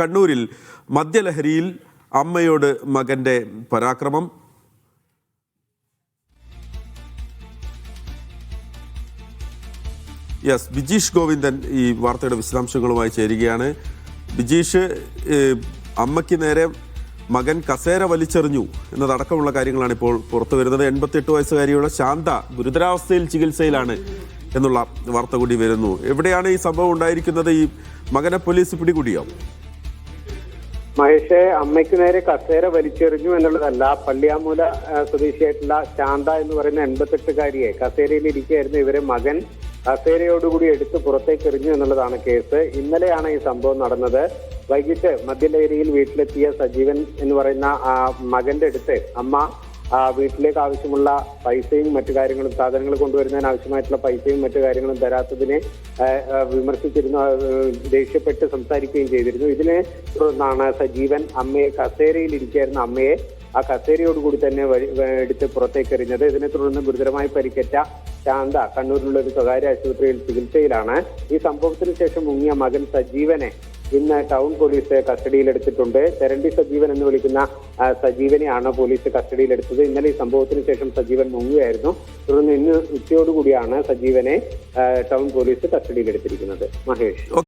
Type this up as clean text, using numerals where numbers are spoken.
കണ്ണൂരിൽ മദ്യലഹരിയിൽ അമ്മയോട് മകന്റെ പരാക്രമം. ബിജീഷ് ഗോവിന്ദൻ ഈ വാർത്തയുടെ വിശദാംശങ്ങളുമായി ചേരുകയാണ്. ബിജീഷ്, അമ്മയ്ക്ക് നേരെ മകൻ കസേര വലിച്ചെറിഞ്ഞു എന്നതടക്കമുള്ള കാര്യങ്ങളാണ് ഇപ്പോൾ പുറത്തു വരുന്നത്. 88 വയസ്സുകാരിയുടെ ശാന്ത ഗുരുതരാവസ്ഥയിൽ ചികിത്സയിലാണ് എന്നുള്ള വാർത്ത കൂടി വരുന്നു. എവിടെയാണ് ഈ സംഭവം ഉണ്ടായിരിക്കുന്നത്? ഈ മകനെ പോലീസ് പിടികൂടിയോ? മഹേഷ്, അമ്മയ്ക്ക് നേരെ കസേര വലിച്ചെറിഞ്ഞു എന്നുള്ളതല്ല. പള്ളിയാമൂല സ്വദേശിയായിട്ടുള്ള ശാന്ത എന്ന് പറയുന്ന 88-കാരിയെ കസേരയിൽ ഇരിക്കുകയായിരുന്നു. ഇവരെ മകൻ കസേരയോടുകൂടി എടുത്ത് പുറത്തേക്ക് എറിഞ്ഞു എന്നുള്ളതാണ് കേസ്. ഇന്നലെയാണ് ഈ സംഭവം നടന്നത്. വൈകിട്ട് മദ്യലഹരിയിൽ വീട്ടിലെത്തിയ സജീവൻ എന്ന് പറയുന്ന മകന്റെ അടുത്ത് അമ്മ വീട്ടിലേക്ക് ആവശ്യമുള്ള പൈസയും മറ്റു കാര്യങ്ങളും, സാധനങ്ങൾ കൊണ്ടുവരുന്നതിന് ആവശ്യമായിട്ടുള്ള പൈസയും മറ്റു കാര്യങ്ങളും തരാത്തതിനെ വിമർശിച്ചിരുന്നു, ദേഷ്യപ്പെട്ട് സംസാരിക്കുകയും ചെയ്തിരുന്നു. ഇതിനെ തുടർന്നാണ് സജീവൻ അമ്മയെ, കസേരയിൽ ഇരിക്കുകയായിരുന്ന അമ്മയെ ആ കസേരയോടുകൂടി തന്നെ എടുത്ത് പുറത്തേക്ക് എറിഞ്ഞത്. ഇതിനെ തുടർന്ന് ഗുരുതരമായി പരിക്കേറ്റ ശാന്ത കണ്ണൂരിലുള്ള ഒരു സ്വകാര്യ ആശുപത്രിയിൽ ചികിത്സയിലാണ്. ഈ സംഭവത്തിന് ശേഷം മുങ്ങിയ മകൻ സജീവനെ ഇന്ന് ടൗൺ പോലീസ് കസ്റ്റഡിയിലെടുത്തിട്ടുണ്ട്. തെരണ്ടി സജീവൻ എന്ന് വിളിക്കുന്ന സജീവനെയാണ് പോലീസ് കസ്റ്റഡിയിലെടുത്തത്. ഇന്നലെ ഈ സംഭവത്തിന് ശേഷം സജീവൻ മുങ്ങുകയായിരുന്നു. തുടർന്ന് ഇന്ന് ഉച്ചയോടുകൂടിയാണ് സജീവനെ ടൗൺ പോലീസ് കസ്റ്റഡിയിലെടുത്തിരിക്കുന്നത്. മഹേഷ്.